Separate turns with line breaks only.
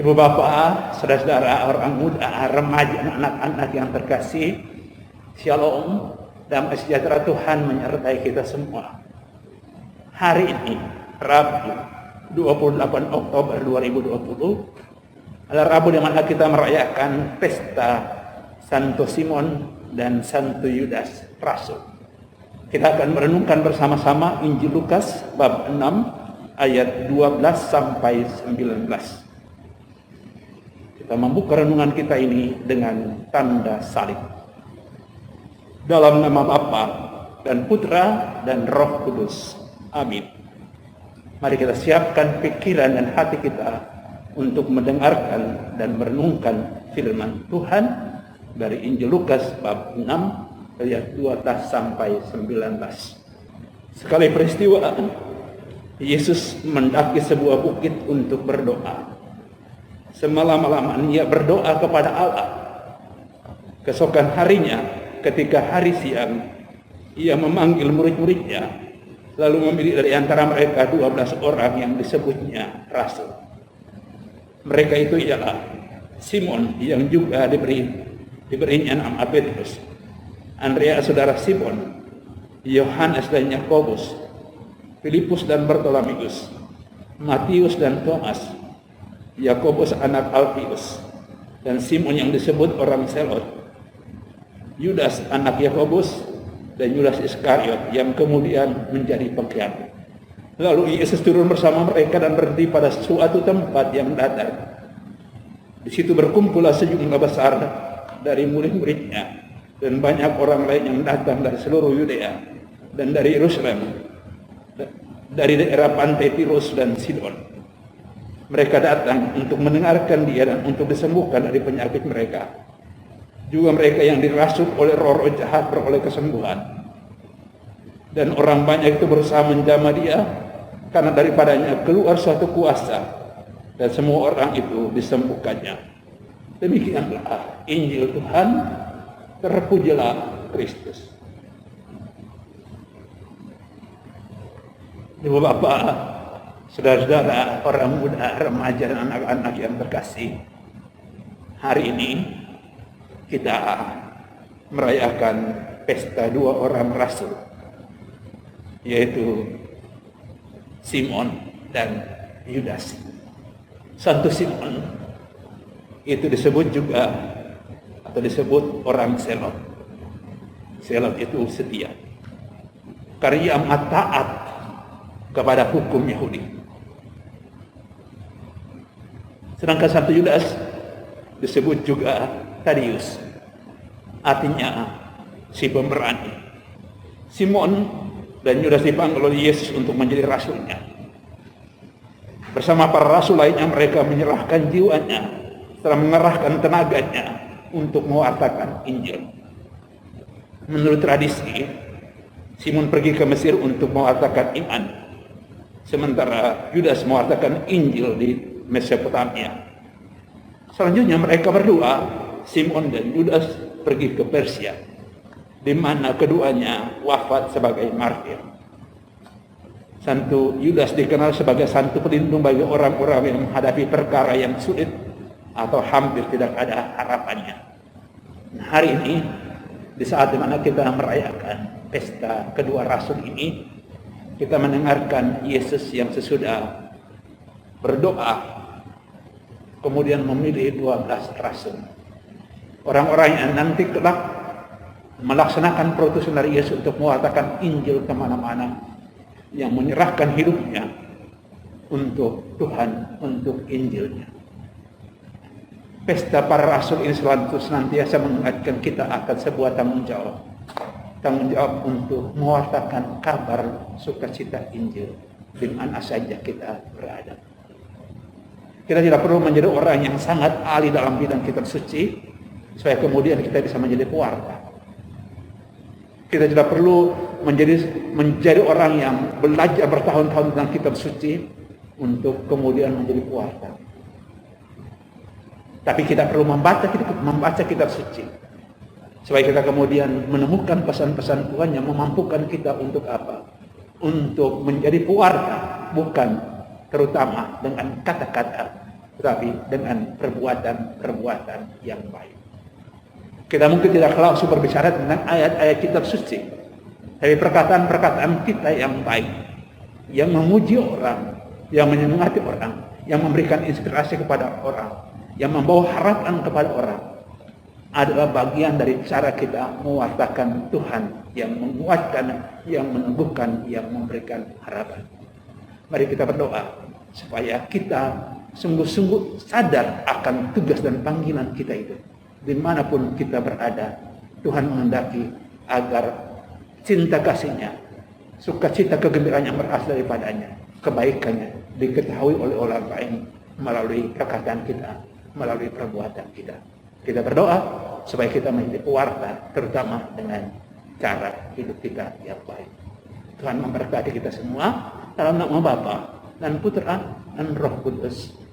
Ibu bapak, saudara-saudara, orang muda, remaja, anak-anak yang terkasih, Shalom, damai sejahtera Tuhan menyertai kita semua. Hari ini, Rabu 28 Oktober 2020, adalah Rabu di mana kita merayakan pesta Santo Simon dan Santo Yudas Rasul. Kita akan merenungkan bersama-sama Injil Lukas bab 6 ayat 12 sampai 19. Kita membuka renungan kita ini dengan tanda salib. Dalam nama Bapa dan Putra dan Roh Kudus. Amin. Mari kita siapkan pikiran dan hati kita untuk mendengarkan dan merenungkan firman Tuhan dari Injil Lukas bab 6 ayat 12 sampai 19. Sekali peristiwa, Yesus mendaki sebuah bukit untuk berdoa. Semalam-malaman ia berdoa kepada Allah. Keesokan harinya, ketika hari siang, ia memanggil murid-muridnya, lalu memilih dari antara mereka 12 orang yang disebutnya rasul. Mereka itu ialah Simon yang juga diberinya nama Petrus, Andreas saudara Simon, Yohanes dan Yakobus, Filipus dan Bartolomeus, Matius dan Thomas, Yakobus anak Alfius, dan Simon yang disebut orang Selot, Yudas anak Yakobus, dan Yudas Iskariot yang kemudian menjadi pengkhianat. Lalu Yesus turun bersama mereka dan berhenti pada suatu tempat yang datar. Di situ berkumpullah sejumlah besar dari murid-muridnya dan banyak orang lain yang datang dari seluruh Yudea dan dari Yerusalem, dari daerah pantai Tirus dan Sidon. Mereka datang untuk mendengarkan dia dan untuk disembuhkan dari penyakit mereka. Juga mereka yang dirasuk oleh roh-roh jahat beroleh kesembuhan. Dan orang banyak itu berusaha menjamah dia, karena daripadanya keluar suatu kuasa, dan semua orang itu disembuhkannya. Demikianlah Injil Tuhan. Terpujilah Kristus. Ibu bapak, saudara-saudara, orang muda, remaja, dan anak-anak yang terkasih, hari ini kita merayakan pesta dua orang rasul, yaitu Simon dan Yudas. Santo Simon itu disebut juga atau disebut orang Selot. Selot itu setia, karya amat taat kepada hukum Yahudi. Sedangkan Santo Yudas disebut juga Tadius, artinya si pemberani. Simon dan Yudas dipanggil oleh Yesus untuk menjadi rasulnya. Bersama para rasul lainnya mereka menyerahkan jiwanya, setelah mengerahkan tenaganya untuk mewartakan Injil. Menurut tradisi, Simon pergi ke Mesir untuk mewartakan iman, sementara Yudas mewartakan Injil di Mesopotamia. Selanjutnya mereka berdua, Simon dan Yudas, pergi ke Persia, di mana keduanya wafat sebagai martir. Santo Yudas dikenal sebagai santo pelindung bagi orang-orang yang menghadapi perkara yang sulit atau hampir tidak ada harapannya. Nah, hari ini, di saat dimana kita merayakan pesta kedua rasul ini, kita mendengarkan Yesus yang sesudah berdoa kemudian memilih 12 rasul. Orang-orang yang nanti kelak melaksanakan perutusan dari Yesus untuk mewartakan Injil kemana-mana, yang menyerahkan hidupnya untuk Tuhan, untuk Injilnya. Pesta para rasul ini senantiasa mengingatkan kita akan sebuah tanggung jawab untuk mewartakan kabar sukacita Injil di mana saja kita berada. Kita tidak perlu menjadi orang yang sangat ahli dalam bidang kitab suci supaya kemudian kita bisa menjadi pewarta. Kita tidak perlu menjadi orang yang belajar bertahun-tahun tentang kitab suci untuk kemudian menjadi pewarta. Tapi kita perlu membaca kitab suci supaya kita kemudian menemukan pesan-pesan Tuhan yang memampukan kita untuk apa? Untuk menjadi pewarta, bukan terutama dengan kata-kata, tetapi dengan perbuatan-perbuatan yang baik. Kita mungkin tidak langsung berbicara tentang ayat-ayat kitab suci, tapi perkataan-perkataan kita yang baik, yang memuji orang, yang menyemangati orang, yang memberikan inspirasi kepada orang, yang membawa harapan kepada orang, adalah bagian dari cara kita mewartakan Tuhan yang menguatkan, yang meneguhkan, yang memberikan harapan. Mari kita berdoa supaya kita sungguh-sungguh sadar akan tugas dan panggilan kita itu. Dimanapun kita berada, Tuhan menghendaki agar cinta kasih-Nya, sukacita kegembiraan yang berasal daripadanya, kebaikannya diketahui oleh orang lain melalui perkataan kita, melalui perbuatan kita. Kita berdoa supaya kita menjadi pewarta, terutama dengan cara hidup kita yang baik. Tuhan memberkati kita semua dalam nama Bapa dan Putra dan Roh Kudus.